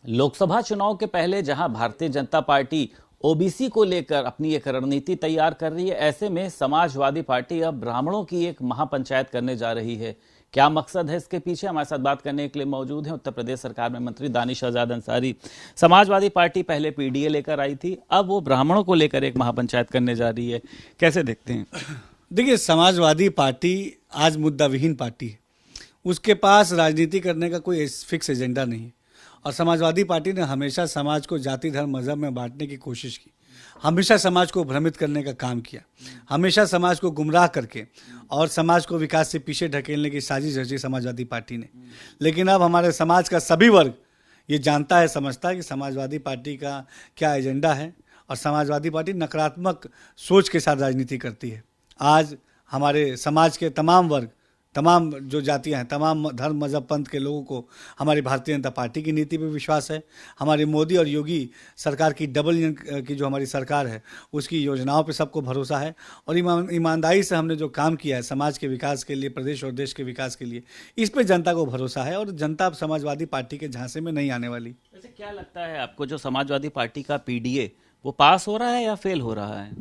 लोकसभा चुनाव के पहले जहां भारतीय जनता पार्टी ओबीसी को लेकर अपनी एक रणनीति तैयार कर रही है, ऐसे में समाजवादी पार्टी अब ब्राह्मणों की एक महापंचायत करने जा रही है। क्या मकसद है इसके पीछे? हमारे साथ बात करने के लिए मौजूद हैं उत्तर प्रदेश सरकार में मंत्री दानिश आजाद अंसारी। समाजवादी पार्टी पहले पीडीए लेकर आई थी, अब वो ब्राह्मणों को लेकर एक महापंचायत करने जा रही है, कैसे देखते हैं? देखिए, समाजवादी पार्टी आज मुद्दा विहीन पार्टी है। उसके पास राजनीति करने का कोई फिक्स एजेंडा नहीं है। और समाजवादी पार्टी ने हमेशा समाज को जाति धर्म मजहब में बांटने की कोशिश की, हमेशा समाज को भ्रमित करने का काम किया, हमेशा समाज को गुमराह करके और समाज को विकास से पीछे ढकेलने की साजिश रची समाजवादी पार्टी ने। लेकिन अब हमारे समाज का सभी वर्ग ये जानता है, समझता है कि समाजवादी पार्टी का क्या एजेंडा है और समाजवादी पार्टी नकारात्मक सोच के साथ राजनीति करती है। आज हमारे समाज के तमाम वर्ग, तमाम जो जातियां हैं, तमाम धर्म मजहब पंथ के लोगों को हमारी भारतीय जनता पार्टी की नीति पर विश्वास है। हमारी मोदी और योगी सरकार की डबल इंजन की जो हमारी सरकार है उसकी योजनाओं पे सबको भरोसा है। और ईमानदारी से हमने जो काम किया है समाज के विकास के लिए, प्रदेश और देश के विकास के लिए, इस पे जनता को भरोसा है और जनता अब समाजवादी पार्टी के झांसे में नहीं आने वाली। वैसे क्या लगता है आपको, जो समाजवादी पार्टी का पीडीए वो पास हो रहा है या फेल हो रहा है?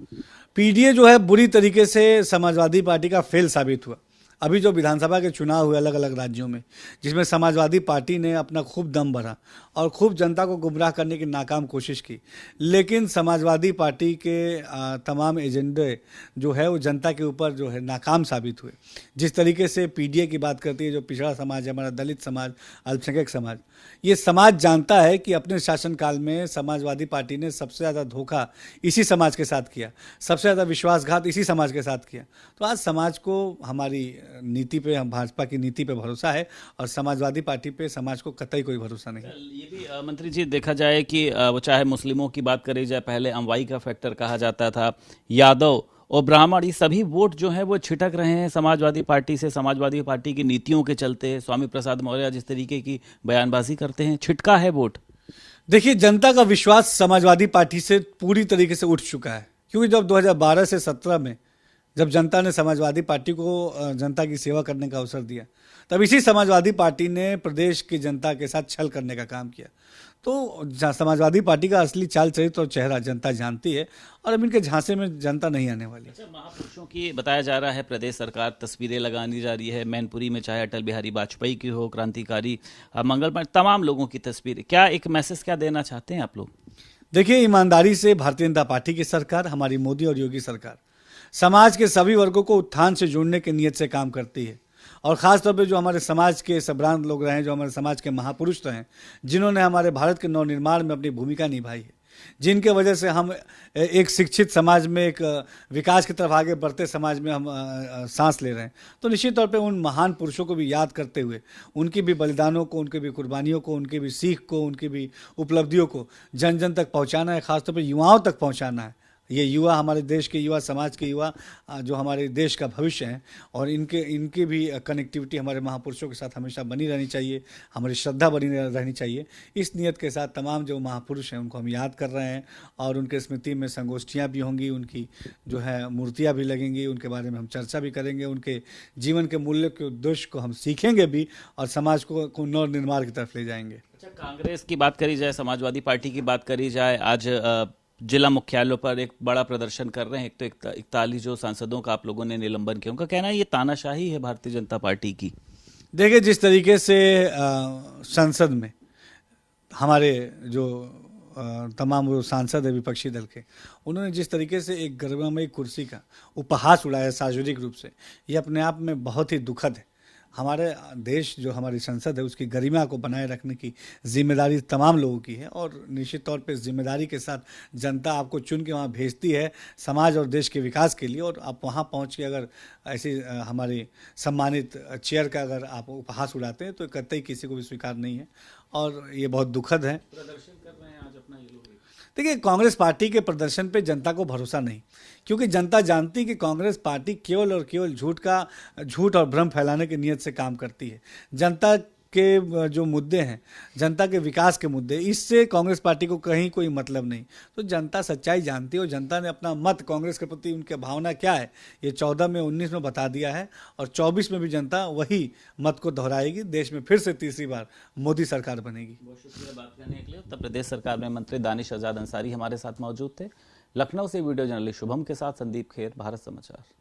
पीडीए जो है बुरी तरीके से समाजवादी पार्टी का फेल साबित हुआ। अभी जो विधानसभा के चुनाव हुए अलग अलग राज्यों में, जिसमें समाजवादी पार्टी ने अपना खूब दम भरा और खूब जनता को गुमराह करने की नाकाम कोशिश की, लेकिन समाजवादी पार्टी के तमाम एजेंडे जो है वो जनता के ऊपर जो है नाकाम साबित हुए। जिस तरीके से पीडीए की बात करती है, जो पिछड़ा समाज है, हमारा दलित समाज, अल्पसंख्यक समाज, ये समाज जानता है कि अपने शासनकाल में समाजवादी पार्टी ने सबसे ज़्यादा धोखा इसी समाज के साथ किया, सबसे ज़्यादा विश्वासघात इसी समाज के साथ किया। तो आज समाज को हमारी नीति पे, हम भाजपा की नीति पे भरोसा है और समाजवादी पार्टी पे समाज को कतई कोई भरोसा नहीं। ये भी मंत्री जी देखा जाए कि वो चाहे मुस्लिमों की बात करी जाए, पहले अमवाई का फैक्टर कहा जाता था, यादव और ब्राह्मण, ये सभी वोट जो है वो छिटक रहे हैं समाजवादी पार्टी से। समाजवादी पार्टी की नीतियों के चलते स्वामी प्रसाद मौर्य जिस तरीके की बयानबाजी करते हैं, छिटका है वोट। देखिए, जनता का विश्वास समाजवादी पार्टी से पूरी तरीके से उठ चुका है, क्योंकि जब 2012 से 17 में जब जनता ने समाजवादी पार्टी को जनता की सेवा करने का अवसर दिया, तब इसी समाजवादी पार्टी ने प्रदेश की जनता के साथ छल करने का काम किया। तो समाजवादी पार्टी का असली चाल चरित्र और चेहरा जनता जानती है और अब इनके झांसे में जनता नहीं आने वाली। अच्छा, महापुरुषों की बताया जा रहा है प्रदेश सरकार तस्वीरें लगानी जा रही है मैनपुरी में, चाहे अटल बिहारी वाजपेयी की हो, क्रांतिकारी मंगल पांडे, तमाम लोगों की तस्वीरें। क्या एक मैसेज क्या देना चाहते हैं आप लोग? देखिए, ईमानदारी से भारतीय जनता पार्टी की सरकार, हमारी मोदी और योगी सरकार समाज के सभी वर्गों को उत्थान से जोड़ने की नीयत से काम करती है। और ख़ास तौर पे जो हमारे समाज के सबरान लोग रहे हैं, जो हमारे समाज के महापुरुष रहे हैं, जिन्होंने हमारे भारत के नवनिर्माण में अपनी भूमिका निभाई है, जिनके वजह से हम एक शिक्षित समाज में, एक विकास की तरफ आगे बढ़ते समाज में हम सांस ले रहे हैं। तो निश्चित तौर पे उन महान पुरुषों को भी याद करते हुए, उनकी भी बलिदानों को, उनकी भी कुर्बानियों को, उनकी भी सीख को, उनकी भी उपलब्धियों को जन जन तक पहुँचाना है, ख़ासतौर पर युवाओं तक पहुँचाना है। ये युवा, हमारे देश के युवा, समाज के युवा, जो हमारे देश का भविष्य है, और इनके भी कनेक्टिविटी हमारे महापुरुषों के साथ हमेशा बनी रहनी चाहिए, हमारी श्रद्धा बनी रहनी चाहिए। इस नियत के साथ तमाम जो महापुरुष हैं उनको हम याद कर रहे हैं और उनके स्मृति में संगोष्ठियाँ भी होंगी, उनकी जो है मूर्तियाँ भी लगेंगी, उनके बारे में हम चर्चा भी करेंगे, उनके जीवन के मूल्य के उद्देश्य को हम सीखेंगे भी और समाज को नवनिर्माण की तरफ ले जाएंगे। अच्छा, कांग्रेस की बात करी जाए, समाजवादी पार्टी की बात करी जाए, आज जिला मुख्यालयों पर एक बड़ा प्रदर्शन कर रहे हैं। एक तो 41 जो सांसदों का आप लोगों ने निलंबन किया, उनका कहना है ये तानाशाही है भारतीय जनता पार्टी की। देखिए, जिस तरीके से संसद में हमारे जो तमाम वो सांसद है विपक्षी दल के, उन्होंने जिस तरीके से एक गरिमामयी कुर्सी का उपहास उड़ाया सार्वजनिक रूप से, ये अपने आप में बहुत ही दुखद है। हमारे देश, जो हमारी संसद है, उसकी गरिमा को बनाए रखने की जिम्मेदारी तमाम लोगों की है और निश्चित तौर पे इस जिम्मेदारी के साथ जनता आपको चुन के वहाँ भेजती है समाज और देश के विकास के लिए, और आप वहाँ पहुँच के अगर ऐसी हमारी सम्मानित चेयर का अगर आप उपहास उड़ाते हैं तो कतई किसी को भी स्वीकार नहीं है और ये बहुत दुखद है। प्रदर्शन कर रहे हैं आज अपना ये लोग। देखिए, कांग्रेस पार्टी के प्रदर्शन पे जनता को भरोसा नहीं, क्योंकि जनता जानती है कि कांग्रेस पार्टी केवल और केवल झूठ और भ्रम फैलाने की नीयत से काम करती है। जनता के जो मुद्दे हैं, जनता के विकास के मुद्दे, इससे कांग्रेस पार्टी को कहीं कोई मतलब नहीं। तो जनता सच्चाई जानती है और जनता ने अपना मत कांग्रेस के प्रति उनकी भावना क्या है ये 14 में 19 में बता दिया है और 24 में भी जनता वही मत को दोहराएगी। देश में फिर से तीसरी बार मोदी सरकार बनेगी। बहुत शुक्रिया बात करने के लिए। उत्तर प्रदेश सरकार में मंत्री दानिश आजाद अंसारी हमारे साथ मौजूद थे। लखनऊ से वीडियो जर्नलिस्ट शुभम के साथ संदीप खेर, भारत समाचार।